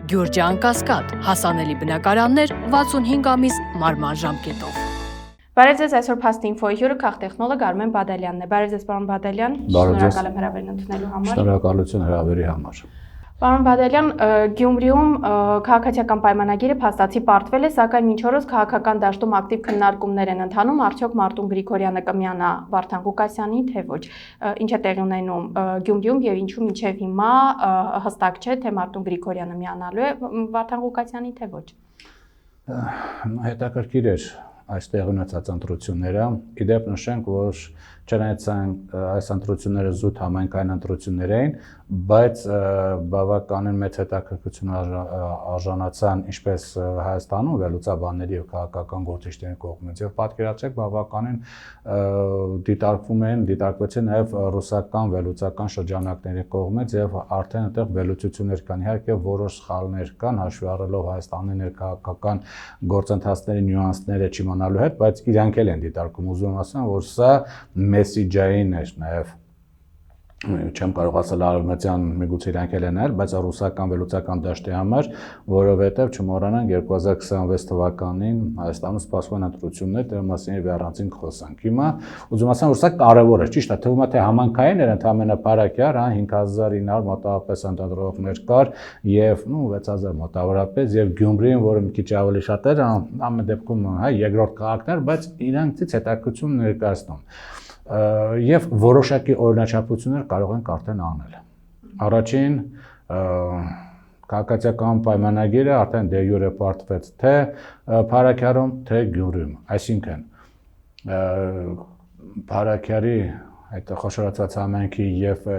Գյուրջան Կասկադ, հասանելի բնակարաններ 65 ամիս մարման ժամկետով։ Բարև ձեզ, այսօր Fast Info-ի հյուրը քաղտեխնոլոգ Արմեն Բադալյանն է։ Բարև ձեզ, պարոն Բադալյան, շնորհակալ եմ հրավերն ընդունելու համար։ Շնորհակալություն հրավերի համար։ Պարոն Բադալյան, Գյումրիում քաղաքացիական պայմանագիրը փաստացի պարտվել է, սակայն մինչ օրս քաղաքական դաշտում ակտիվ քննարկումներ են ընթանում, արդյոք Մարտուն Գրիգորյանը կմիանա Վարդան Ղուկասյանին, թե ոչ։ Ինչ է տեղի ունենում Գյումրիում եւ ինչու մինչեւ հիմա հստակ չէ, թե Մարտուն Գրիգորյանը միանալու է Վարդան Ղուկասյանին, թե ոչ։ Հետաքրքիր էր այստեղ ունեցած ընտրությունները։ Իդեպ նշենք, որ չնայած այս ընտրությունները զուտ համայնքային ընտրություններ էին, բայց բավականին մեծ հետաքրքրություն արժանացան ինչպես Հայաստանում վերլուծաբանների եւ քաղաքական գործիչների կողմից եւ պատկերացրեք բավականին դիտարկվեցին նաեւ ռուսական վերլուծական շրջանակների կողմից եւ արդեն այդտեղ վերլուծություններ կան, իհարկե որոշ սխալներ կան, հաշվի առնելով Հայաստանի ներքաղաքական գործընթացների նյուանսները չիմանալու հետ, բայց իրանք էլ են դիտարկում, ուզում ասեմ, որ սա մեսիջային էր նաև չեմ կարող ասել արևմտյան միգուցե իրանք էլ են այլ, բայց ռուսական վերլուծական դաշտի համար, որովհետև չմոռանանք 2026 թվականին Հայաստանում սպասվում են ընտրություններ, դրա մասին եւ առանցին խոսանք։ Հիմա ուզում ասեմ, որ սա կարևոր է, ճիշտ է, թվում է թե համանքային էր ընդհանրապես բարակյար, 5900 մոտավորապես ընտրողներ կար եւ 6000 մոտավորապես եւ Գյումրին, որը մի քիչ ավելի շատ էր, ամեն դեպքում երկրորդ քաղաքն էր, բայց իրանքից հետաքրքրություն ներկայացնում եւ որոշակի օրինաչափություններ կարող ենք արդեն անել։ Առաջին քաղաքացիական պայմանագիրը արդեն դե յուրե պարտվեց թե Փարաքյարում, թե Գյումրիում, այսինքն Փարաքյարի այդ խոշորացված համայնքի եւ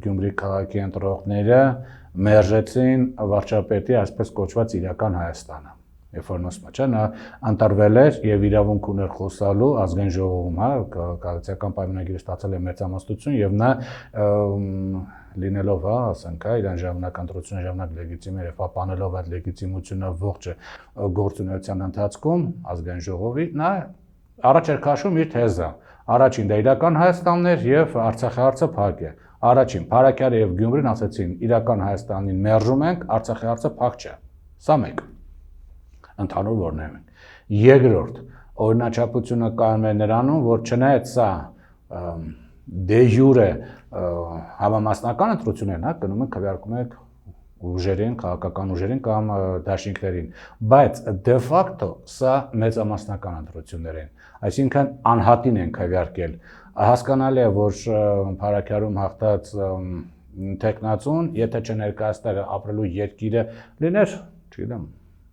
Գյումրի քաղաքի ընտրողները մերժեցին վարչապետի այսպես կոչված իրական Հայաստանը։ Երբ որ նոսմա չէ, նա ընտրվել էր եւ իրավունք ուներ խոսալու ազգային ժողովում, քաղաքացիական պայմանագիրը ստացել է մեծամասնություն եւ նա լինելով, ասենք, իրան ժամանակ ընտրությունը ժամանակ լեգիտիմ էր, պահպանելով այդ լեգիտիմությունը ողջ գործունեության ընթացքում ազգային ժողովի, նա առաջ էր քաշում իր թեզը։ Առաջին դա իրական Հայաստանն էր եւ Արցախի հարցը փակ է։ Առաջին Փարաքյարը եւ Գյումրին ասացին իրական Հայաստանին մերժում ենք, Արցախի հարցը փակ չէ։ Սա մեկ ընդհանուր որներն են։ Երկրորդ, օրինաչափությունը կայանում է նրանում, որ չնայած սա դե յուրե համամասնական ընտրություններն, գնում են քվեարկում եք ուժերին, քաղաքական ուժերին կամ դաշինքներին, բայց դե ֆակտո սա մեծամասնական ընտրություններ են, այսինքն անհատին են քվեարկել։ Հասկանալի է, որ Փարաքյարում հաղթած տեխնացուն, եթե չներկայացներ ապրելու երկիրը լիներ, չգիտեմ,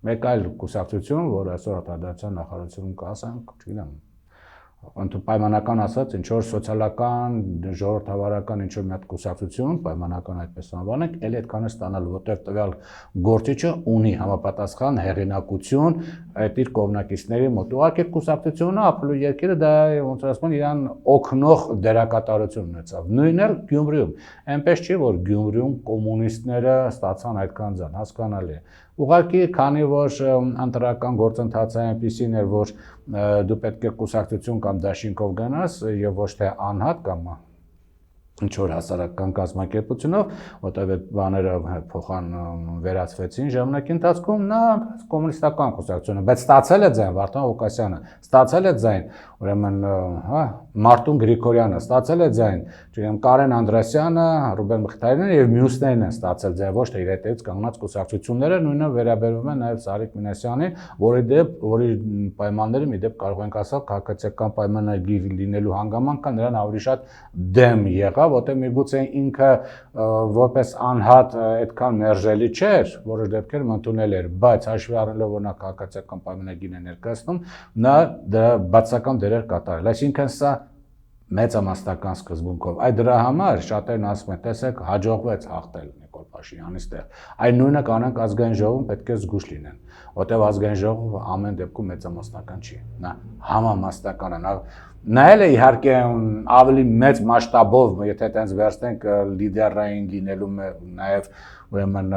մեկ այլ կուսակցություն, որ այսօր արտադրության նախարարությունում կա, ասենք, չգիտեմ, պայմանական ասած, ինչ որ սոցիալական, ժողովրդավարական ինչ որ մի հատ կուսակցություն, պայմանական այդպես անվանենք, էլ այդքան է ստանալու, որտեղ տվյալ գործիչը ունի համապատասխան հեղինակություն այդ իր կողմնակիցների մոտ։ Ուղղակի կուսակցությունը ապրելու երկիրը դա ոնց ասում են, իրան օգնող դերակատարություն ունեցավ։ Նույնն էլ Գյումրիում։ Այնպես չի, որ Գյումրիում կոմունիստները ստացան այդքան ձայն, հասկանալի է։ Ուղղակի քանի որ ընտրական գործընթացը այնպիսին էր, որ դու պետք է կուսակցություն կամ դաշինքով գնաս եւ ոչ թե անհատ կամ ինչ որ հասարակական կազմակերպությունով, որտեղ այդ բաները փոխան վերացվեցին ժամանակի ընթացքում, նա կոմունիստական կուսակցությունը, բայց ստացել է ձայն Վարդան Ղուկասյանը, ստացել է ձայն, ուրեմն, Մարտուն Գրիգորյանը, ստացել է ձայն, չգիտեմ, Կարեն Անդրասյանը, Ռուբեն Մխիթարյանն եւ մյուսներն են ստացել ձայն, ոչ թե իր հետից կանգնած կուսակցությունները, նույնը վերաբերվում է նաեւ Սարիկ Մինասյանին, որի պայմանները մի դեպ կարող ենք ասել քաղաքացիական պայմանագիր լինելու հանգամանքը նրան ավելի շատ դեմ եղավ, որտեղ միգուցե ինքը որպես անհատ այդքան մերժելի չէր, որոշ դեպքերում ընդունել էր, բայց հաշվի առնելով որ նա քաղաքացիական պայմանագիրն է ներկայացնում, նա դրա բացական դեր էր կատարել, այսինքն սա մեծամասնական սկզբունքով։ Այդ դրա համար շատերն ասում են, տեսեք, հաջողվեց հաղթել Նիկոլ Փաշինյանի ստեղ։ Այն նույնը կանանք ազգային ժողովում պետք է զգուշ լինեն, որտեղ ազգային ժողովը ամեն դեպքում մեծամասնական չի, նա համամասնական է, նա էլ է իհարկե ավելի մեծ մասշտաբով, եթե այդպես վերցնենք լիդերային լինելու նաև ուրեմն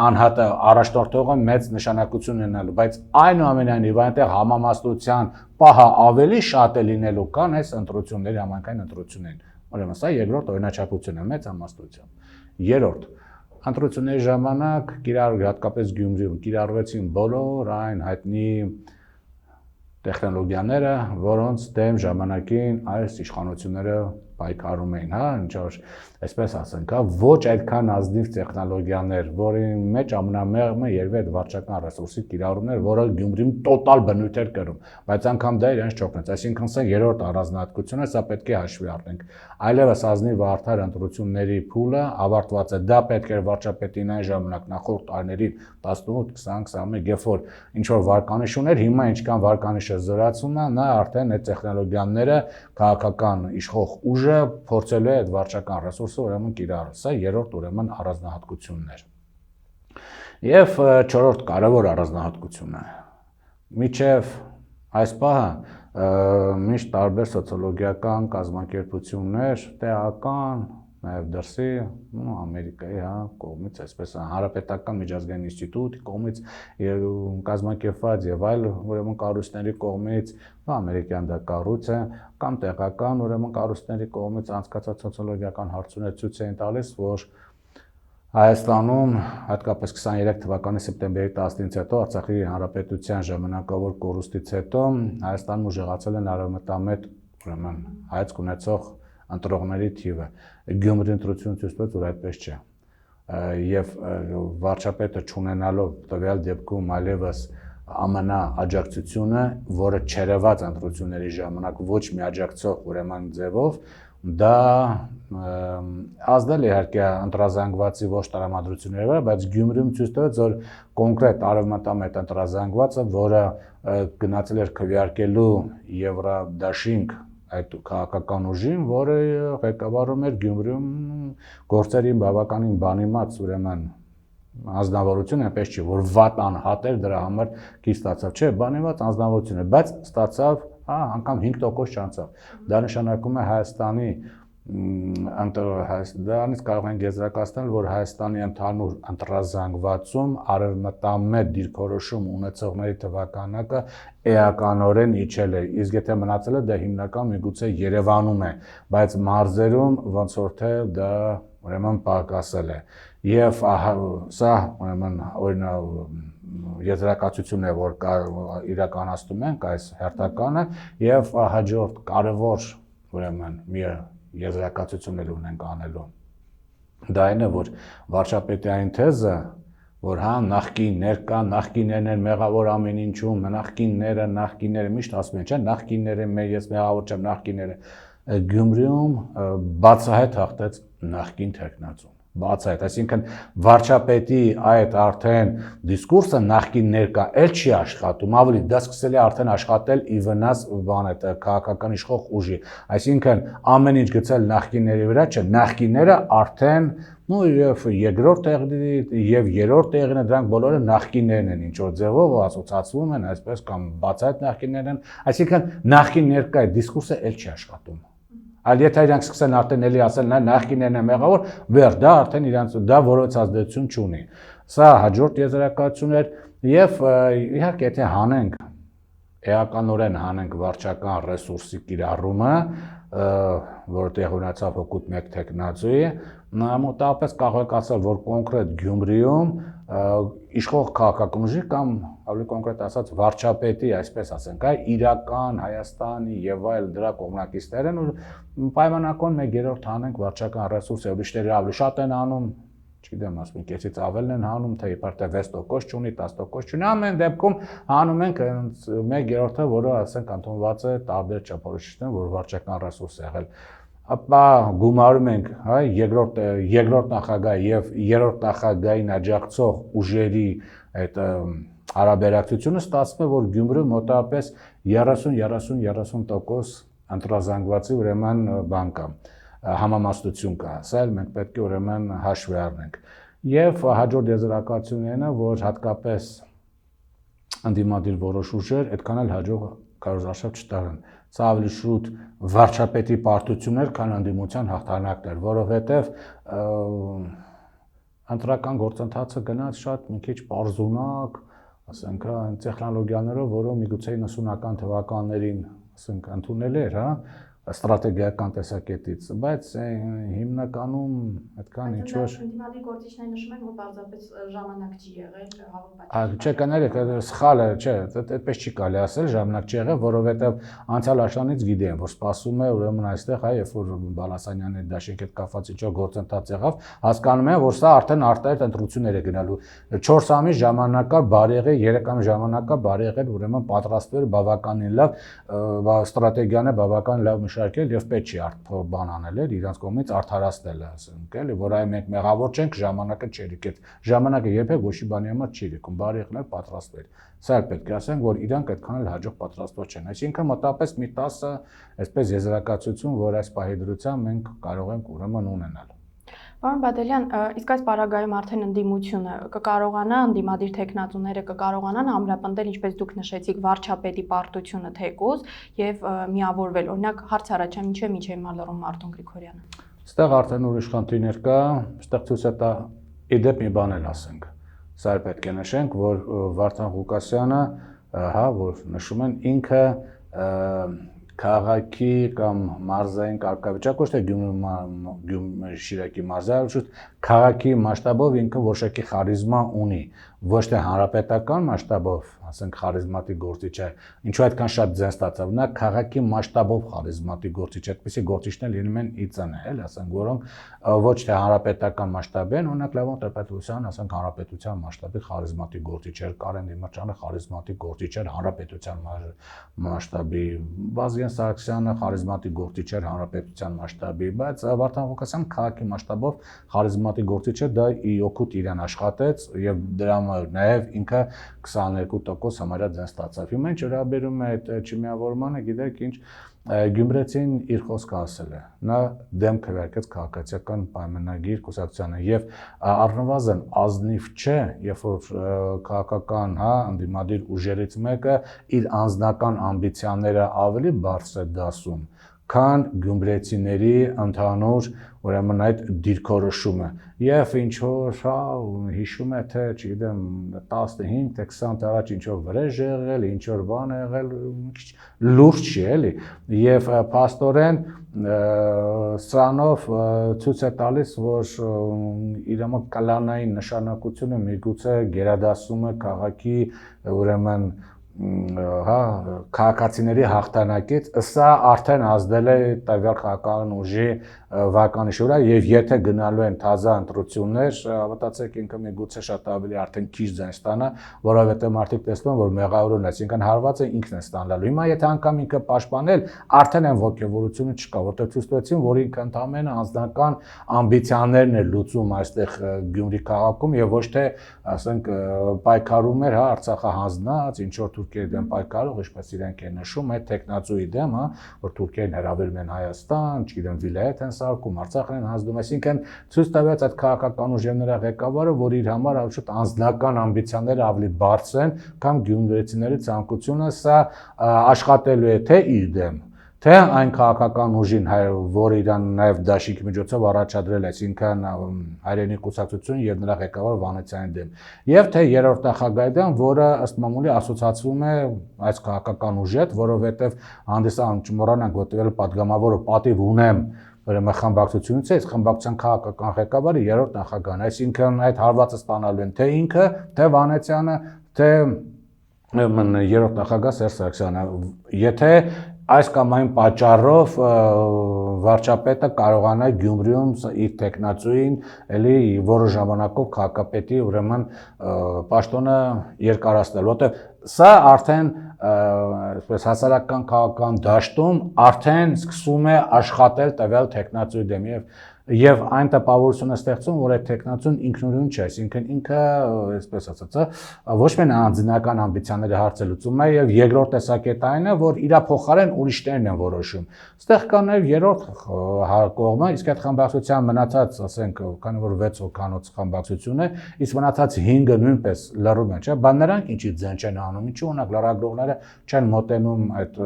անհատը առաջնորդողը մեծ նշանակություն ունենալու, բայց այնուամենայնիվ այնտեղ համամասնության պահը ավելի շատ է լինելու, քան այս ընտրությունների համայնքային ընտրություններին։ Ուրեմն սա երկրորդ օրինաչափությունն է մեծ համաստությամբ։ Երրորդ, ընտրությունների ժամանակ հատկապես Գյումրիում կիրառվեցին բոլոր այն հայտնի տեխնոլոգիաները, որոնց դեմ ժամանակին այս իշխանությունները պայքարում էին, ինչ որ այսպես ասենք, ոչ այդքան ազնիվ տեխնոլոգիաներ, որի մեջ ամենամեղմը երևի այդ վարչական ռեսուրսի կիրառումներ, որը Գյումրիում տոտալ բնույթ էր կրում, բայց անգամ դա իրենց չօգնեց, այսինքն սա երրորդ առանձնահատկությունը, սա պետք է հաշվի առնենք։ Այլևս ազնիվ արդար ընտրությունների փուլը ավարտված է, դա պետք էր վարչապետին այն ժամանակ նախորդ տարիներին 18, 20, 21, երբ որ ինչ որ վարկանիշ ուներ, հիմա ինչքան վարկանիշը զորացում է, նա արդեն այդ տեխնոլոգիաները քաղաքական իշխող ուժը փորձելու է այդ վարչական ռեսուրսը ուրեմն կիրառել։ Սա երրորդ ուրեմն առանձնահատկությունն էր։ Եվ չորրորդ կարևոր առանձնահատկությունը։ Մինչև այս պահը միշտ տարբեր սոցիոլոգիական կազմակերպություններ, տեղական, նաև դրսի, Ամերիկայի կողմից, այսպես Հանրապետական միջազգային ինստիտուտի կողմից կազմակերպված եւ այլ ուրեմն կառույցների կողմից, ամերիկյան դա կառույց է, կամ տեղական ուրեմն կառույցների կողմից անցկացած սոցիոլոգիական հարցումներ ցույց են տալիս, որ Հայաստանում հատկապես 23 թվականի սեպտեմբերի 10-ից հետո Արցախի հանրապետության ժամանակավոր կորուստից հետո Հայաստանում ուժեղացել են արևմտամետ ուրեմն հայացք ունեցող ընտրողների թիվը։ Գյումրի ընտրությունը ցույց տվեց, որ այդպես չէ։ Եվ վարչապետը չունենալով տվյալ դեպքում այլևս ամենաաջակցությունը, որը չերևաց ընտրությունների ժամանակ ոչ մի աջակցող ուրեմն ձևով, դա ազդել իհարկե ընտրազանգվածի ոչ տրամադրությունների վրա, բայց Գյումրիում ցույց տվեց, որ կոնկրետ արևմտամետ ընտրազանգվածը, որը գնացել էր քվեարկելու Եվրադաշինք այդ քաղաքական ուժին, որը ղեկավարում էր Գյումրիում գործերի բավականին բանիմաց ուրեմն անձնավորություն, այնպես չի, որ վատ անհատ էր դրա համար քիչ ստացավ, չէ, բանիմաց անձնավորություն է, բայց ստացավ, անգամ 5% չանցավ։ Դա նշանակում է Հայաստանի դրանից կարող ենք եզրակացնել, որ Հայաստանի ընդհանուր ընտրազանգվածում արևմտամետ դիրքորոշում ունեցողների թվականակը էականորեն իջել է, իսկ եթե մնացել է, դա հիմնական միգուցե Երևանում է, բայց մարզերում ոնց որ թե դա ուրեմն պակասել է։ Եվ սա ուրեմն օրինակ եզրակացություն է, որ իրականացնում ենք այս հերթականը, եւ հաջորդ կարևոր ուրեմն մի եզրակացություն էլ ունենք անելու։ Դա այն է, որ վարչապետի այն թեզը, որ նախկին, ներկա, նախկիններն են մեղավոր ամեն ինչում, նախկինները միշտ ասում են, չէ, նախկինները ես մեղավոր չեմ, նախկինները Գյումրիում բացահայտ հաղթեց նախկին թեկնածուն։ Բացահայտ, այսինքն վարչապետի այդ արդեն դիսկուրսը նախկին ներկա էլ չի աշխատում, ավելի դա սկսել է արդեն աշխատել ի վնաս քաղաքական իշխող ուժի, այսինքն ամեն ինչ գցել նախկինների վրա, չէ, նախկինները արդեն եւ երկրորդ տեղի եւ երրորդ տեղինը դրանք բոլորը նախկիններն են, ինչ որ ձևով ասոցացվում են, այսպես կամ բացահայտ նախկիններ են, այսինքն նախկին ներկա դիսկուրսը էլ չի աշխատում։ Այլ եթե իրանք սկսեն արդեն էլի ասել նախկիններն են մեղավոր, վեր դա արդեն իրանք դա որևէ ազդեցություն չունի։ Սա հաջորդ եզրակացություն էր եւ իհարկե եթե հանենք էականորեն հանենք վարչական ռեսուրսի կիրառումը, որը տեղ ունեցավ հօգուտ մեկ տեխնացուի, մոտավորապես կարող եք ասել, որ կոնկրետ Գյումրիում իշխող քաղաքական ուժի կամ ավելի կոնկրետ ասած վարչապետի, այսպես ասենք, իրական Հայաստանի եւ այլ դրա կողմնակիցներն ու պայմանական 1/3 հանենք վարչական ռեսուրսը, ուրիշները ավելի շատ են անում, չգիտեմ, ասում ենք, այսից ավելն են հանում, թե իբրև 6% չունի, 10% չունի, ամեն դեպքում հանում ենք 1/3-ը, որը ասենք ընդունված է տարբեր չափորոշիչներում, որ վարչական ռեսուրս է եղել։ Ապա գումարում ենք երկրորդ նախագահ եւ երրորդ նախագահին աջակցող ուժերի այդ հարաբերակցությունը ստացվում է, որ Գյումրիում մոտավորապես 30-30% ընտրազանգվածի ուրեմն բան կա, համամասնություն կա, սա էլ մենք պետք է ուրեմն հաշվի առնենք։ Եվ հաջորդ եզրակացությունն է, որ հատկապես ընդդիմադիր որոշ ուժեր այդքան էլ հաջող կարողացավ չտարան։ Սա ավելի շուտ վարչապետի պարտություններ, քան ընդդիմության հաղթանակներ, որովհետև ընտրական գործընթացը գնաց շատ մի քիչ պարզունակ, ասենք, տեխնոլոգիաներով, որը միգուցե 90-ական թվականներին, ասենք, ընդունել էր, ստրատեգիական տեսակետից, բայց հիմնականում այդքան ինչ որ ընդդիմադիր գործիչները նշում են, որ պարզապես ժամանակ չի եղել հավաքված։ Չէ, կներեք, սխալ է, չէ, այդպես չի կարելի ասել, ժամանակ չի եղել, որովհետև անցյալ աշնանից գիտեմ, որ սպասում է ուրեմն այստեղ, երբ որ Բալասանյանի դաշինքի հետ կապված ինչ-որ գործընթաց եղավ, հասկանում եմ, որ սա արդեն արտահայտ ընտրություններ է գնալու 4 ամիս ժամանակ կա, բարի եղել, 3 ամիս ժամանակ կա, բարի եղել, ուրեմն պատրաստվել բավականին լավ, ստրատեգիան է բավական լավ մշակել եւ պետք չի բան անել էլ իրանց կողմից արդարացնել, ասենք, էլի, որ այ մենք մեղավոր չենք, ժամանակը չի եկել։ Ժամանակը երբեք ոչի բանի համար չի եկում, բարի եղնել, պատրաստվել։ Սա էլ պետք է ասենք, որ իրանք այդքան էլ հաջող պատրաստված չեն։ Այսինքն մոտավորապես մի 10 այսպես եզրակացություն, որ այս պահի դրությամբ մենք կարող ենք ուրեմն ունենալ։ Պարոն Բադելյան, իսկ այս պարագայում արդեն ընդդիմությունը կկարողանա, ընդդիմադիր թեկնածուները կկարողանան ամրապնդել, ինչպես դուք նշեցիք, վարչապետի պարտությունը թեկուզ եւ միավորվել, օրինակ հարց առաջա ինչե մալռում Մարտուն Գրիգորյանը։ Այստեղ արդեն ուրիշ խնդիրներ կա, այստեղ ցույց է տա իդեպ մի բան էլ ասենք։ Սա էլ պետք է նշենք, որ Վարդան Ղուկասյանը, որ նշում են ինքը քաղաքի կամ մարզային կարգավիճակ, ոչ թե Շիրակի մարզային, քաղաքի մասշտաբով ինքը որոշակի խարիզմա ունի, ոչ թե հանրապետական մասշտաբով, ասենք խարիզմատիկ գործիչ է, ինչու այդքան շատ ձեն ստացավ, նա քաղաքի մասշտաբով խարիզմատիկ գործիչ է, այդպիսի գործիչներ լինում են ԻԾՆ, էլ ասենք, որոնք ոչ թե հանրապետական մասշտաբի են, օրինակ Լևոն Տեր-Պետրոսյանը, ասենք հանրապետության մասշտաբի խարիզմատիկ գործիչ էր, Կարեն Դիմաչյանը խարիզմատիկ գործիչ էր հանրապետության մասշտաբի, Վազգեն Սարգսյանը խարիզմատիկ գործիչ էր հանրապետության մասշտաբի, բայց Վարդան Ղուկասյանը քաղաքի մասշտաբով խարիզմատիկ գործիչ է, դա ի օգուտ իրեն աշխատեց եւ դրա նաև ինքը 22% համարյա ձեն ստացավ։ Հիմա ինչ վերաբերում է այդ չմիավորմանը, գիտեք ինչ, Գյումրեցին իր խոսքը ասել է, նա դեմ քվեարկեց քաղաքացիական պայմանագիր կուսակցությանը եւ առնվազն ազնիվ չէ, երբ որ քաղաքական, ընդդիմադիր ուժերից մեկը իր անձնական ամբիցիաները ավելի բարձր է դասում, քան գյումրեցիների ընդհանուր ուրեմն այդ դիրքորոշումը եւ ինչ որ հիշում է թե չգիտեմ 15 թե 20 առաջ ինչ որ վրեժ եղել, ինչ որ բան եղել, լուրջ չի էլի եւ փաստորեն սրանով ցույց է տալիս, որ իրոք կլանային նշանակությունը միգուցե գերադասում է քաղաքի ուրեմն քաղաքացիների հաղթանակից, սա արդեն ազդել է տվյալ քաղաքական ուժի վարկանիշի վրա եւ եթե գնալու են թազա ընտրություններ, հավատացեք ինքը միգուցե շատ ավելի արդեն քիչ ձայն ստանա, որովհետեւ մարդիկ տեսնում են, որ մեղավորն է, այսինքն հարվածը ինքն է ստանալու։ Հիմա եթե անգամ ինքը պաշտպանել, արդեն այն ողջավորությունը չկա, որտեղ ցույց տվեցին, որ ինքը ընդամենը անձնական ամբիցիաներն է լուծում այստեղ Գյումրի քաղաքում եւ ոչ թե, ասենք, պայքարում էր, Արցախը հանձնած, ինչ որ Թուրքիայի դեմ պայքարող, ինչպես իրենք են նշում, այդ տեխնացուի դեմ, որ Թուրքիան հրավիրում են Հայաստան, չգիտեմ, վիլայետ են սարքում, Արցախն են հանձնում, այսինքն ցույց տվեց այդ քաղաքական ուժերների ղեկավարը, որ իր համար շատ անձնական ամբիցիաները ավելի բարձր են, քան գյումրեցիների ցանկությունը, սա աշխատելու է թե իր դեմ, թե այն քաղաքական ուժին, որը իրան նաև դաշինքի միջոցով առաջադրել է, այսինքն հայրենի կուսակցություն եւ նրա ղեկավար Վանեցյանի դեմ, եւ թե երրորդ նախագահի դեմ, որը ըստ մամուլի ասոցացվում է այս քաղաքական ուժի հետ, որովհետեւ հանդիսան չմոռանանք, որ տվել պատգամավորը պատիվ ունեմ ուրեմն խմբակցությունից է, այս խմբակցության քաղաքական ղեկավարը երրորդ նախագահն, այսինքն այդ հարվածը ստանալու են թե ինքը, թե Վանեցյանը, թե երրորդ նախագահ Սերժ Սարգսյանը, եթե այս կամ այն պատճառով վարչապետը կարողանա Գյումրիում իր տեխնացուին էլի որոշ ժամանակով քաղաքապետի ուրեմն պաշտոնը երկարացնել, որտեղ սա արդեն այսպես հասարակական քաղաքական դաշտում արդեն սկսում է աշխատել տվյալ տեխնացուի դեմ եւ այն տպավորությունը ստեղծում, որ այդ տեխնացուն ինքնուրույն չէ, այսինքն ինքը, այսպես ասած, ոչ միայն անձնական ամբիցիաների հարցը լուծում է եւ երկրորդ տեսակետը այն է, որ իր փոխարեն ուրիշներն են որոշում։ Այստեղ կա նաեւ երրորդ կողմը, իսկ այդ խմբակցության մնացած, ասենք, քանի որ 6 հոգանոց խմբակցություն է, իսկ մնացած 5-ը նույնպես լռում են, չէ՞, բան նրանք ինչի ձեն չեն անում, ինչու օրինակ լրագրողները չեն մոտենում այդ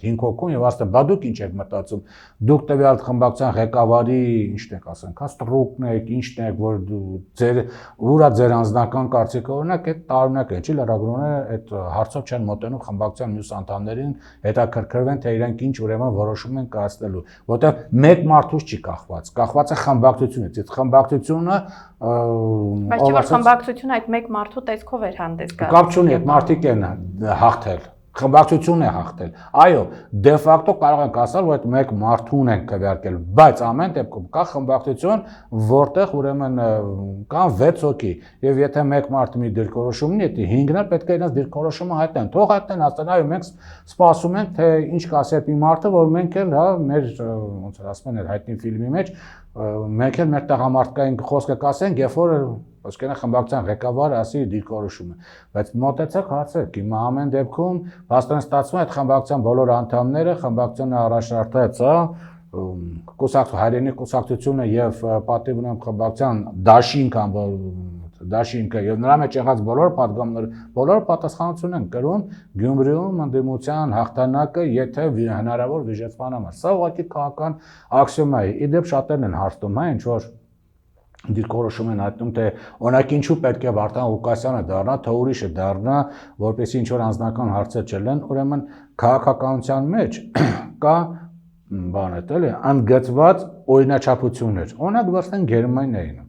5 հոգուն եւ ասում, բա դուք ինչ եք մտածում, դուք տվյալ խմբակցության ղեկավարի ինչն եք ասենք, հա ստրուկն եք, ինչն եք, որ ձեր ուրա ձեր անձնական կարծիքը օրինակ այդ տարօրինակ է, չի լրագրողները այդ հարցով չեն մոտենում խմբակցության մյուս անդամներին, հետաքրքրվեն թե իրենք ինչ ուրեմն որոշում են կայացնելու, որտեղ մեկ մարդուց չի կախված, կախված է խմբակցությունից, այդ խմբակցությունը բայց չէ որ խմբակցությունը այդ մեկ մարդու տեսքով էր հանդես գալիս։ Կապ չունի, այդ մարդիկ են հաղթել, խմբակցությունն է հաղթել։ Այո, դե ֆակտո կարող ենք ասել, որ այդ մեկ մարդուն են քվեարկել, բայց ամեն դեպքում կա խմբակցություն, որտեղ ուրեմն կան 6 հոգի, եւ եթե մեկ մարդ մի դիրքորոշում ունի, դա 5-ն էլ պետք է իրենց դիրքորոշումը հայտնեն։ Թող հայտնեն, ասեն, այո, մենք սպասում ենք, թե ինչ կասի այդ մարդը, որ մենք էլ, հա, մեր ոնց որ ասում են, հայտնի ֆիլմի մեջ մենք էլ մեր տղամարդկային խոսքը կասենք, երբ որ ոսկենա խմբակցության ղեկավարը ասի դիրքորոշումը, բայց մոտեցեք հարցեք, հիմա ամեն դեպքում հաստատ ստացվում է այդ խմբակցության բոլոր անդամները, խմբակցությունը առաջնորդեց, հայրենի կուսակցությունը եւ պատիվ ունեմ խմբակցության դաշինքը եւ նրա մեջ եղած բոլոր падգամները, բոլոր պատասխանատվություն են կրում Գյումրիում ընդդիմության հաղթանակը, եթե հնարավոր վիճեցման համար։ Սա ուղղակի քաղաքական աքսիոմա է։ Իդեպ շատերն են հարցնում, հա, ինչ որ դիրքորոշում են հայտնում, թե օրինակ ինչու պետք է Վարդան Ղուկասյանը դառնա, թե ուրիշը դառնա, որպեսզի ինչ որ անձնական հարցեր չլինեն, ուրեմն քաղաքականության մեջ կա բան է, էլի, ընդգծված օրինաչափություններ։ Օրինակ վերցնենք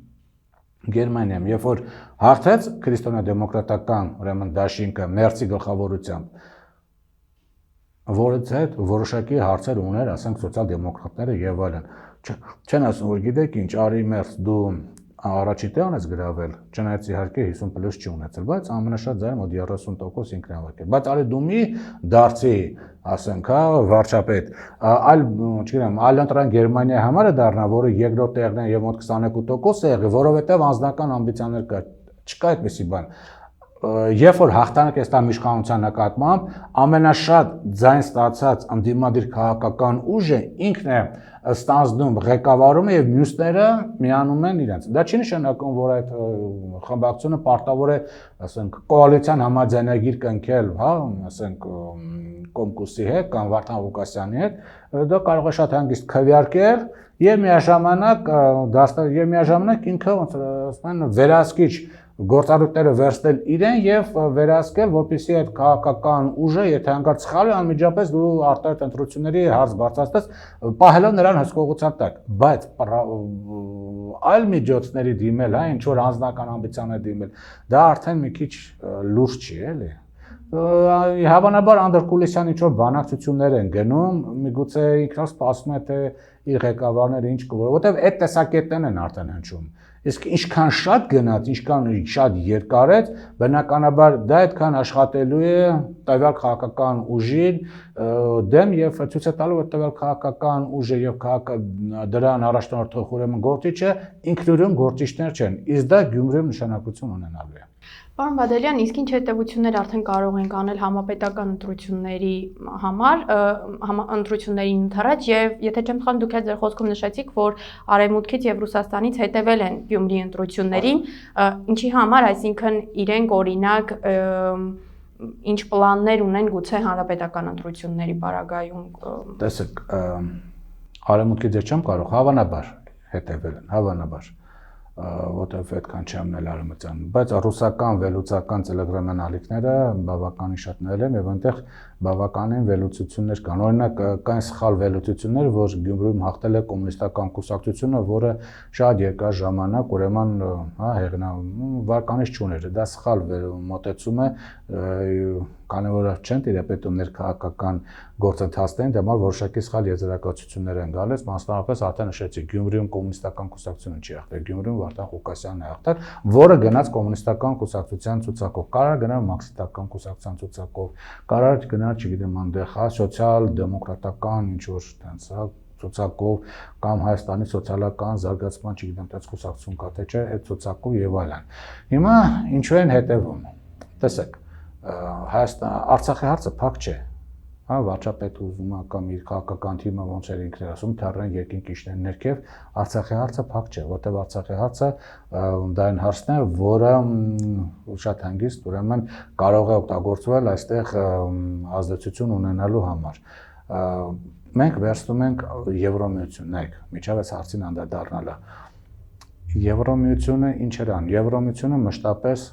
Գերմանիայում, երբ որ հաղթեց քրիստոնեա-դեմոկրատական, ուրեմն դաշինքը Մերցի գլխավորությամբ, որից հետ որոշակի հարցեր ուներ, ասենք սոցիալ-դեմոկրատները եւ այլն։ Չեն ասում, որ գիտեք ինչ, Արի Մերց դու առաջի տեղ ես գրավել, չնայած իհարկե 50+ չի ունեցել, բայց ամենաշատ ձայնը մոտ 30% ինքն է հավաքել։ Բայց արի դու մի դարձի, ասենք, հա, վարչապետ, այլ, չգիտեմ, այլընտրանք Գերմանիայի համար է դառնա, որը երկրորդ տեղն է եւ մոտ 22% է եղել, որովհետեւ անձնական ամբիցիաներ կա, չկա այդպեսի բան։ Երբ որ հաղթանակ է ստանում իշխանության նկատմամբ, ամենաշատ ձայն ստացած ընդդիմադիր քաղաքական ուժը ինքն է ստանձնում ղեկավարումը եւ մյուսները միանում են իրենց։ Դա չի նշանակում, որ այդ խմբակցությունը պարտավոր է, ասենք, կոալիցիան համաձայնագիր կնքել, հա, ասենք, Կոմկուսի հետ կամ Վարդան Ղուկասյանի հետ, դա կարող է շատ հանգիստ քվեարկել եւ միաժամանակ ինքը ոնց ասում են վերահսկիչ գործառույթները վերցնել իրեն եւ վերահսկել, որպեսզի այդ քաղաքական ուժը, եթե հանկարծ սխալ է, անմիջապես դու արտահայտ ընտրությունների հարց բարձրացնես, պահելով նրան հսկողության տակ, բայց այլ միջոցների դիմել, հա, ինչ որ անձնական ամբիցիաներ դիմել, դա արդեն մի քիչ լուրջ չի, էլի։ Հավանաբար անդրկուլիսյան ինչ որ բանակցություններ են գնում, միգուցե ինքնով սպասում է, թե իր ղեկավարները ինչ կորը, որովհետև այդ տեսակետներն են արդեն հնչում։ Իսկ ինչքան շատ գնաց, ինչքան շատ երկարեց, բնականաբար դա այդքան աշխատելու է տվյալ քաղաքական ուժին դեմ եւ ցույց է տալու, որ տվյալ քաղաքական ուժը եւ դրան առաջնորդող ուրեմն գործիչը ինքնուրույն գործիչներ չեն, իսկ դա Գյումրիում նշանակություն ունենալու է։ Պարոն Բադալյան, իսկ ինչ հետևություններ արդեն կարող ենք անել համապետական ընտրությունների համար, ընտրություններին ընդառաջ եւ եթե չեմ սխալվում, դուք ձեր խոսքում նշեցիք, որ Արևմուտքից եւ Ռուսաստանից հետեւել են Գյումրի ընտրություններին, ինչի համար, այսինքն իրենք օրինակ ինչ պլաններ ունեն գուցե հանրապետական ընտրությունների պարագայում։ Տեսեք, Արևմուտքից չեմ կարող, հավանաբար հետեւել են, հավանաբար որտեղ այդքան չեմ նել արևմտյան, բայց ռուսական վերլուծական տելեգրամյան ալիքները բավականին շատներ են եւ այնտեղ բավականին վերլուծություններ կան։ Օրինակ կան սխալ վերլուծություններ, որ Գյումրիում հաղթել է կոմունիստական կուսակցությունը, որը շատ երկար ժամանակ ուրեմն, հա, վարկանիշ չուներ։ Դա սխալ մոտեցում է, քանի որ չեն տիրապետում ներքաղաքական գործընթացներին, դա մար որոշակի սխալ եզրակացություններ են գալիս, մասնավորապես արդեն նշեցի, Գյումրիում կոմունիստական կուսակցությունը չի հաղթել, Գյումրիում Վարդան Ղուկասյանն է հաղթել, որը գնաց կոմունիստական կուսակցության ցուցակով, կարող գնալ մարքսիստական կուսակցության ցուցակով, կարող գնալ, չգիտեմ, այնտեղ, հա, սոցիալ-դեմոկրատական ինչ որ տենց, հա, ցուցակով կամ Հայաստանի սոցիալական զարգացման, չգիտեմ, տենց կուսակցություն կա, թե չէ, այդ ցուցակով եւ այլն։ Հիմա ինչու են հետևում։ Տեսեք, Արցախի հարցը փակ չէ, հա, վարչապետը ուզում է կամ իր քաղաքական թիմը ոնց էր ինքն ասում, թռան երկինք իջնեն ներքև, Արցախի հարցը փակ չէ, որտեղ Արցախի հարցը դա այն հարցն է, որը շատ հանգիստ ուրեմն կարող է օգտագործվել այստեղ ազդեցություն ունենալու համար։ Մենք վերցնում ենք Եվրոմիություն, նայեք, միջավ այս հարցին անդրադառնալը։ Եվրոմիությունը ինչ էր անում։ Եվրոմիությունը մշտապես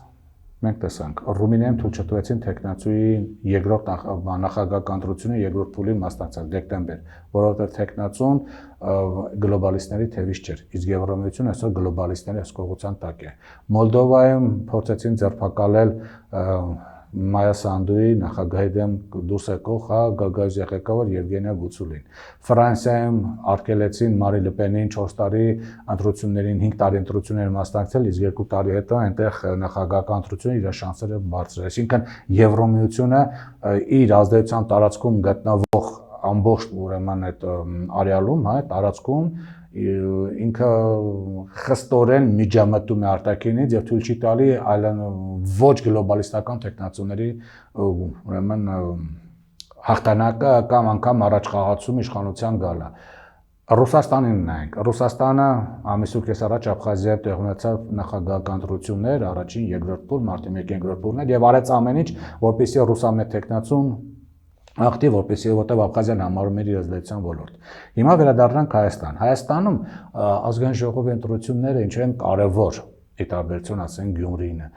մենք տեսանք Ռումինիայում թույլ չտվեցին տեխնացուի երկրորդ նախագահական ընտրությունը երկրորդ փուլին մասնակցել դեկտեմբեր, որովհետև տեխնացուն գլոբալիստների թևից չէր, իսկ Եվրոմիությունը այսօր գլոբալիստների հսկողության տակ է։ Մոլդովայում փորձեցին ձերբակալել Մայա Սանդուի նախագահի դեմ դուրս եկող Գագազի ղեկավար Եվգենիա Բուցուլին։ Ֆրանսիայում արգելեցին Մարի Լեպենին 4 տարի ընտրություններին, 5 տարի ընտրություններին մասնակցել, իսկ 2 տարի հետո այնտեղ նախագահական ընտրությունը իր շանսերը բարձրացրել։ Այսինքն Եվրոմիությունը իր ազդեցության տարածքում գտնվող ամբողջ ուրեմն այդ արեալում, տարածքում ինքը խստորեն միջամտում է արտաքինից եւ թույլ չի տալի այլ ոչ գլոբալիստական տեխնացուների ուրեմն հաղթանակը կամ անգամ առաջ խաղացում իշխանության գալը։ Ռուսաստանին նայենք, Ռուսաստանը ամիսու կես առաջ Աբխազիայում տեղ ունեցավ նախագահական ընտրություններ, առաջին, երկրորդ փուլ, մարտի 1-2 փուլներ եւ արեց ամեն ինչ, որպեսզի ռուսամետ տեխնացուն ակտիվ որպեսզի որտեղ Աբխազիան համարում էր իր ազդեցության ոլորտ։ Հիմա վերադառնանք Հայաստան։ Հայաստանում ազգային ժողովի ընտրությունները ինչ են կարևոր ի տարբերություն ասենք Գյումրիինը,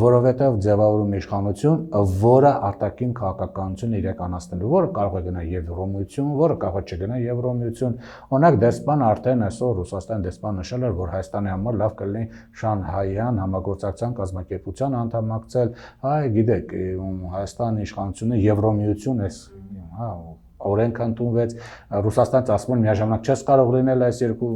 որովհետև ձևավորում իշխանություն, որը արտաքին քաղաքականություն իրականացնելու, որը կարող է գնալ Եվրոմիություն, որը կարող է չգնալ Եվրոմիություն։ Օրինակ դեսպան արդեն այսօր Ռուսաստանի դեսպան նշել էր, որ Հայաստանի համար լավ կլինի Շանհայյան համագործակցության կազմակերպության անդամակցել, գիտեք, Հայաստանի իշխանությունը Եվրոմիություն է, օրենքը ընդունվեց, Ռուսաստանից ասում են միաժամանակ չես կարող լինել այս երկու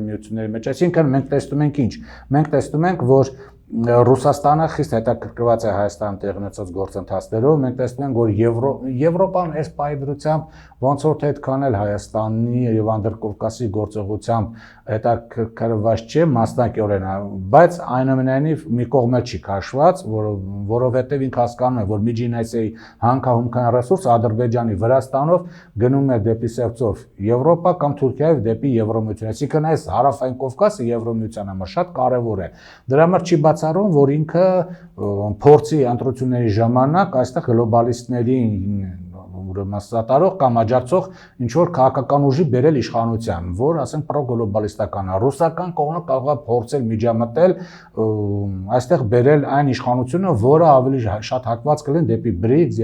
միությունների մեջ, այսինքն մենք տեսնում ենք ինչ, մենք տեսնում ենք, որ Ռուսաստանը խիստ հետաքրքրված է Հայաստանի տեղ ունեցած գործընթացներով, մենք տեսնում ենք, որ Եվրոպան այս պայմանությամբ ոնց որ թե այդքան էլ Հայաստանի եւ Անդրկովկասի գործողությամբ հետաքրքրված չէ մասնակիորեն, բայց այնուամենայնիվ մի կողմ էլ չի քաշված, որովհետեւ ինքը հասկանում է, որ Միջին Ասիայի հանքահումքան ռեսուրս Ադրբեջանի Վրաստանով գնում է դեպի Սևծով Եվրոպա կամ Թուրքիայով դեպի Եվրոմիություն, այսինքն այս հարավային Կովկասը Եվրոմիության համար շատ կարեւոր է։ Դրա համար չի բացառում, որ ինքը փորձի ընտրությունների ժամանակ այստեղ գլոբալիստների սատարող կամ աջակցող ինչ որ քաղաքական ուժի բերել իշխանության, որ ասենք պրոգլոբալիստական է, ռուսական կողմը կարող է փորձել միջամտել, այստեղ բերել այն իշխանությունը, որը ավելի շատ հակված կլինի դեպի BRICS,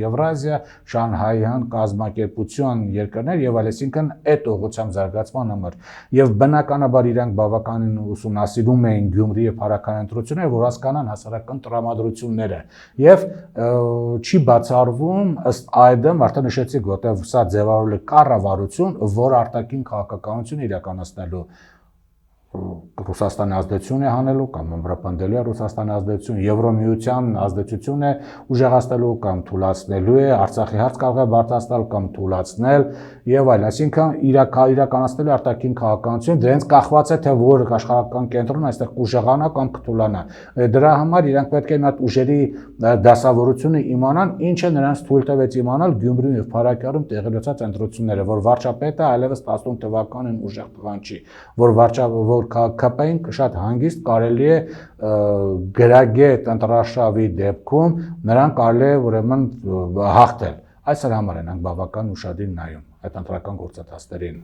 Եվրազիա, Շանհայյան կազմակերպություն երկրներ եւ այլ, այսինքն այդ ուղղությամբ զարգացման համար։ Եվ բնականաբար իրանք բավականին ուսումնասիրում էին Գյումրի եւ Փարաքան ընտրությունները, որ հասկանան հասարակական տրամադրությունները եւ չի բացառվում ըստ այդմ արդեն նշեցիք, որտեղ սա ձևավորել է կառավարություն, որ արտաքին քաղաքականություն իրականացնելու Ռուսաստանի ազդեցություն է հանելու կամ ամրապնդելու է Ռուսաստանի ազդեցություն, Եվրոմիության ազդեցություն է ուժեղացնելու կամ թուլացնելու է, Արցախի հարց կարող է բարձրացնել կամ թուլացնել եւ այլն, այսինքն իրականացնելու արտաքին քաղաքականություն, դրանց կախված է թե որ աշխարհական կենտրոնը այստեղ ուժեղանա կամ կթուլանա։ Դրա համար իրանք պետք է մի հատ ուժերի դասավորությունը իմանան, ինչը նրանց թույլ տվեց իմանալ Գյումրիում եւ Փարաքարում տեղի ունեցած ընտրությունները, որ վարչապետը այլևս 15 թվականին ուժեղ տղան չի, որ ԿՊ-ին շատ հանգիստ կարելի է գրագետ ընտրարշավի դեպքում նրան կարելի է ուրեմն հաղթել։ Այս համար են բավական ուշադիր նայում այդ ընտրական գործընթացներին։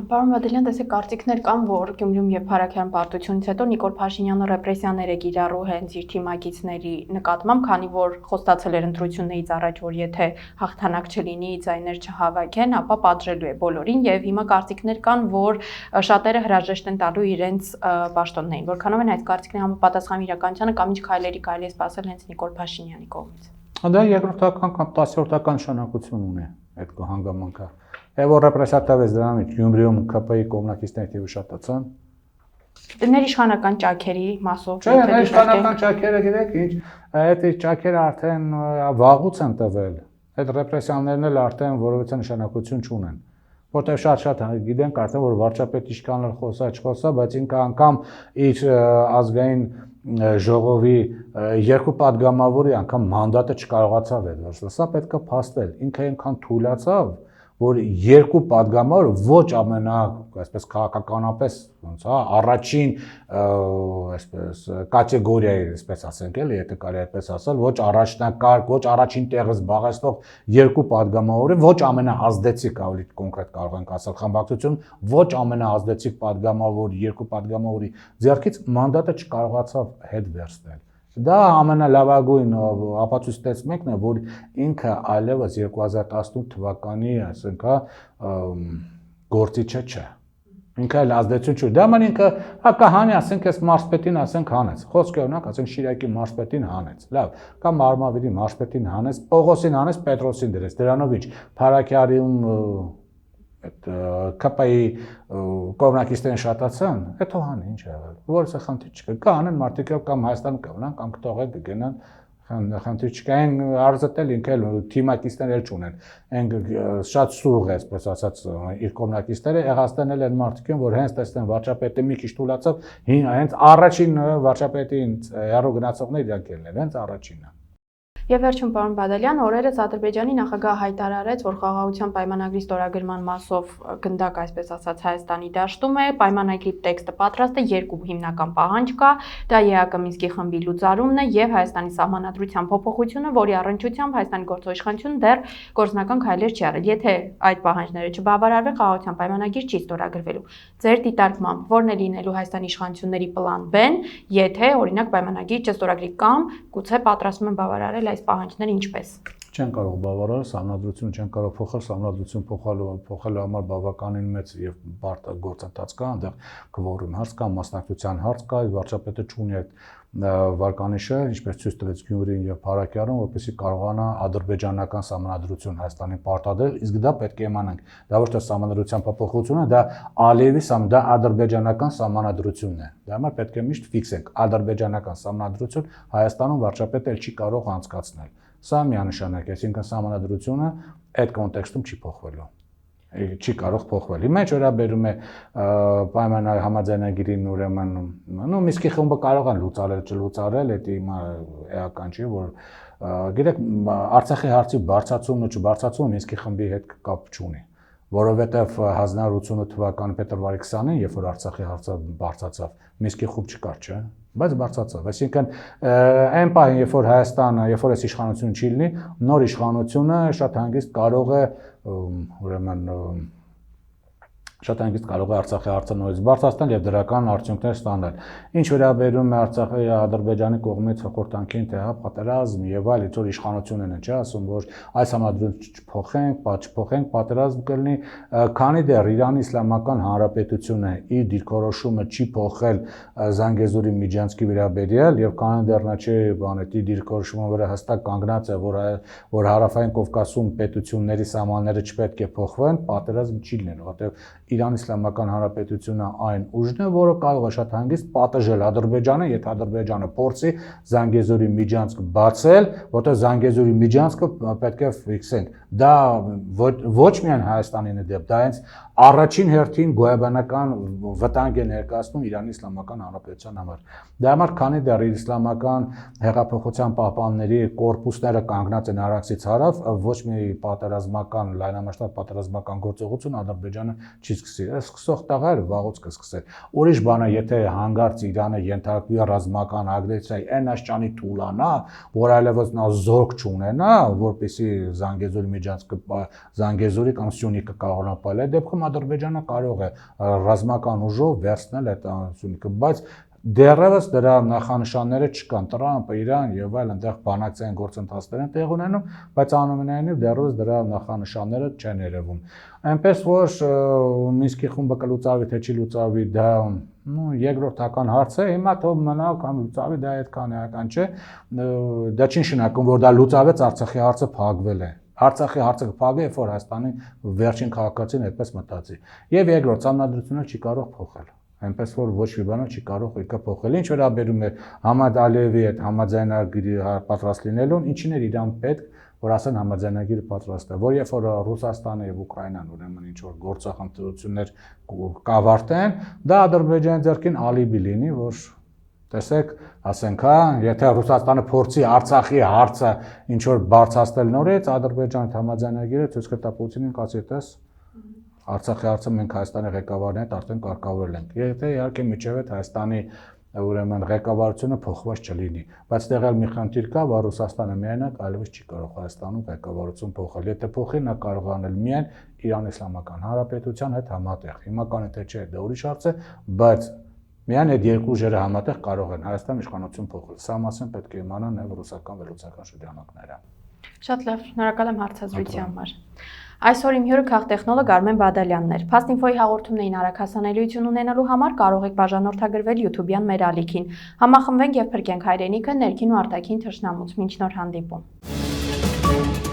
Պարոն Վադելյան, տեսեք, կարծիքներ կան, որ Գյումրիում եւ Փարաքյան պարտությունից հետո Նիկոլ Փաշինյանը ռեպրեսիաներ է կիրառու հենց իր թիմակիցների նկատմամբ, քանի որ խոստացել էր ընտրություններից առաջ, որ եթե հաղթանակ չլինի, ձայներ չհավաքեն, ապա պատժելու է բոլորին եւ հիմա կարծիքներ կան, որ շատերը հրաժեշտ են տալու իրենց պաշտոններին, որքանով են այդ կարծիքները համապատասխան իրականությանը կամ ինչ քայլերի կարելի է սպասել հենց Նիկոլ Փաշինյանի կողմից։ Դա երկրորդական կամ 10-րդական նշանակություն ունի այդ հանգամանքը։ Եվ որ ռեպրեսիա տվեց դրանից Գյումրիում ԿՊ-ի կողմնակիցների թիվը շատացան։ Ներիշխանական ճաքերի մասով։ Չէ, ներիշխանական ճաքերը գիտեք ինչ, այդ ճաքերը արդեն վաղուց են տվել։ Այդ ռեպրեսիաներն էլ արդեն որովհետեւ նշանակություն չունեն։ Որտեղ շատ գիտենք արդեն որ վարչապետ իշքան խոսա, բայց ինքը անգամ իր ազգային ժողովի երկու падգամավորի անգամ մանդատը չկարողացավ այդ վերցնել։ Սա պետք է փաստել։ Ինքը այնքան թույլացավ, որ երկու падգամավոր ոչ ամենա, այսպես քաղաքականապես, ոնց հա, առաջին, այսպես կատեգորիայի, այսպես ասենք, էլի, եթե կարելի այդպես ասել, ոչ առաջնակարգ, ոչ առաջին տեղը զբաղեցնող երկու падգամավորը, ոչ ամենաազդեցիկ, ավելի կոնկրետ կարող ենք ասել, խմբակցություն, ոչ ամենաազդեցիկ падգամավոր, երկու падգամավորի ձեռքից մանդատը չկարողացավ հետ վերցնել։ Դա ամենալավագույն ապացույցներից մեկն է, որ ինքը այլևս 2018 թվականի, ասենք, գործիչը չէ։ Ինքը այլ ազդեցություն չունի։ Դա ման ինքը կհանի, ասենք, այս մարզպետին, ասենք, հանեց։ Խոսքի օրինակ, ասենք, Շիրակի մարզպետին հանեց։ Լավ, կամ Մարմավիրի մարզպետին հանեց, Պողոսին հանեց, Պետրոսին դրեց։ Դրանով ինչ, Փարաքյարիում այդ ԿՊ-ի կողմնակիցներն շատացան, հետո հանի, ինչ է եղել։ Որս է խնդիր չկա։ Կանեն մարդիկ կամ Հայաստան կգնան, կամ կթողեն կգնան, խնդիր չկա։ Այն արժեթել ինքել թիմակիցներ էլ չունեն։ Այն շատ սուղ է, այսպես ասած, իր կողմնակիցները եղածն էլ են մարդիկ, որ հենց տեսնեն վարչապետը մի քիչ թուլացավ, հենց առաջին վարչապետին հեռու գնացողներ իրանք են, հենց առաջինը։ Եվ վերջում պարոն Բադալյան, օրերս Ադրբեջանի նախագահը հայտարարեց, որ խաղաղության պայմանագրի ստորագրման մասով գնդակ, այսպես ասած, Հայաստանի դաշտում է, պայմանագրի տեքստը պատրաստ է, երկու հիմնական պահանջ կա, դա ԵԱԿ Մինսկի խմբի լուծարումն է եւ Հայաստանի սահմանադրության փոփոխությունը, որի առնչությամբ Հայաստանի գործող իշխանությունը դեռ գործնական քայլեր չի արել։ Եթե այդ պահանջները չբավարարվեն, խաղաղության պայմանագիր չի ստորագրվելու։ Ձեր դիտարկմամբ ո՞րն է լինելու Հայաստանի իշխանությունների պլան B-ն, եթե օրինակ պայմանագիր չստորագրի կամ գուցե պատրաստվում են բավարարել այս պահանջները ինչպես։ Չեն կարող բավարարել, սահմանադրությունը չեն կարող փոխել, սահմանադրություն փոխելու համար բավականին մեծ եւ բարդ գործընթաց կա, այնտեղ քվորում հարց կա, մասնակցության հարց կա, վարչապետը չունի այդ վարկանիշը, ինչպես ցույց տվեց Գյումրին եւ Փարաքյարում, որպեսզի կարողանա ադրբեջանական սահմանադրություն Հայաստանին պարտադրել, իսկ դա պետք է իմանանք։ Դա ոչ թե սահմանադրության փոփոխություն է, դա Ալիևի դա ադրբեջանական սահմանադրությունն է։ Դա համար պետք է միշտ ֆիքսենք ադրբեջանական սահմանադրություն Հայաստանում վարչապետը էլ չի կարող անցկացնել։ Սա միանշանակ է, այսինքն սահմանադրությունը այդ կոնտեքստում չի փոխվելու։ Չի կարող փոխվել։ Հիմա ինչ վերաբերում է պայմանագրի համաձայնագիրին, ուրեմն, Մինսկի խումբը կարող են լուծարել, չլուծարել, դա հիմա էական չի, որ գիտեք, Արցախի հարցի բարձրացումն ու չբարձրացումը Մինսկի խմբի հետ կապ չունի, որովհետև 1988 թվականի փետրվարի 20-ին, երբ որ Արցախի հարցը բարձրացավ, Մինսկի խումբ չկար, չէ՞, բայց բարձրացավ։ Այսինքն այն պահին, երբ որ Հայաստանը, երբ որ այս իշխանությունը չի լինի, նոր իշխանությունը շատ հանգիստ կարող է, ուրեմն, շատ հանգիստ կարող է Արցախի հարցը նորից բարձրացնել եւ դրական արդյունքներ ստանալ։ Ինչ վերաբերում է Արցախի Ադրբեջանի կողմից խորհրդանքին, թե հա պատերազմ եւ այլ, ինչ որ իշխանությունն են, չէ, ասում, որ այս համադրությունը չփոխենք, չփոխենք, պատերազմ կլինի, քանի դեռ Իրանի Իսլամական Հանրապետությունը իր դիրքորոշումը չի փոխել Զանգեզուրի Միջանցքի վերաբերյալ եւ քանի դեռ նա չի բանը իր դիրքորոշումը վրա հստակ կանգնած է, որ հարավային Կովկասում պետությունների սահմանները չպետք է փոխվեն, պատերազմ չի լինելու, որտեղ Իրան Իսլամական Հանրապետությունը այն ուժն է, որը կարող է շատ հանգիստ պատժել Ադրբեջանը, եթե Ադրբեջանը փորձի Զանգեզուրի միջանցք բացել, որտեղ Զանգեզուրի միջանցքը պետք է ֆիքսենք։ Դա ոչ միայն Հայաստանին է դեպ, դա հենց առաջին հերթին գոյաբանական վտանգ է ներկայացնում Իրանի Իսլամական Հանրապետության համար։ Դա համար քանի դեռ իսլամական հեղափոխության պահպանների կորպուսները կանգնած են Արաքսից հարավ, ոչ մի պատերազմական, լայնամասշտաբ պատերազմական գործողություն Ադրբեջանը չի սկսի։ Այս սկսող տաղերը վաղուց կսկսեն։ Ուրիշ բան է, եթե հանգարց Իրանը ենթարկվի ռազմական ագրեսիայի, այն աշճանի թուլանա, որ այլևս նա զորք չունենա, որպեսզի Զանգեզուրի միջանցքը Զանգեզուրի կամ Սյունիքը կարողանա պահել, այդ դեպքում Ադրբեջանը կարող է ռազմական ուժով վերցնել այդ Սյունիքը, բայց դեռևս դրա նախանշանները չկան։ Տրամպը, Իրան եւ այլ այնտեղ բանակցային գործընթացներ են տեղ ունենում, բայց անմենայնիվ դեռևս դրա նախանշանները չեն երևում։ Այնպես որ Մինսկի խումբը կլուծավի թե չի լուծավի, դա երկրորդական հարց է, հիմա թող մնա կամ լուծավի, դա այդքան էական չէ, դա չի նշանակում, որ դա լուծավեց, Արցախի հարցը փակվել է։ Արցախի հարցը կփակվի, երբ որ Հայաստանի վերջին քաղաքացին այդպես մտածի։ Եվ երկրորդ, սահմանադրությունը չի կարող փոխել։ Այնպես որ ոչ մի բան չի կարող եկա փոխել։ Ինչ վերաբերում է Համադ Ալիևի հետ համաձայնագրի պատրաստ լինելուն, ինչին էր իրան պետք, որ ասեն համաձայնագիրը պատրաստ է, որ երբ որ Ռուսաստանը եւ Ուկրաինան ուրեմն ինչ որ գործախնդիրություններ կավարտեն, դա Ադրբեջանի ձեռքին ալիբի լինի, որ Տեսեք, ասենք, հա, եթե Ռուսաստանը փորձի Արցախի հարցը ինչ որ բարձրացնել նորից, Ադրբեջանի համաձայնագիրը ցույց կտա Պուտինին, կասի, տես, Արցախի հարցը մենք Հայաստանի ղեկավարին հետ արդեն կարգավորել ենք։ Եթե իհարկե միջև այդ Հայաստանի ուրեմն ղեկավարությունը փոխված չլինի, բայց տեղալ մի խնդիր կա, որ Ռուսաստանը միայնակ այլևս չի կարող Հայաստանում ղեկավարություն փոխել։ Եթե փոխի, նա կարող անել միայն Իրան Իսլամական Հանրապետության հետ համատեղ։ Հիմնականը թե չէ, դա ուրիշ հարց է, բայց միայն այդ երկու ուժերը համատեղ կարող են Հայաստան իշխանություն փոխել։ Սա մասին պետք է իմանան նաև ռուսական վերլուծական շրջանակները։ Շատ լավ, շնորհակալ եմ հարցազրույցի համար։ Այսօր իմ հյուրը քաղտեխնոլոգ Արմեն Բադալյանն էր։ Fast-Info-ի հաղորդումներին արագ հասանելիություն ունենալու համար կարող եք բաժանորդագրվել YouTube-յան մեր ալիքին։ Համախմբվենք եւ փրկենք հայրենիքը ներքին ու արտաքին թշնամուց։ Մինչ նոր հանդիպում։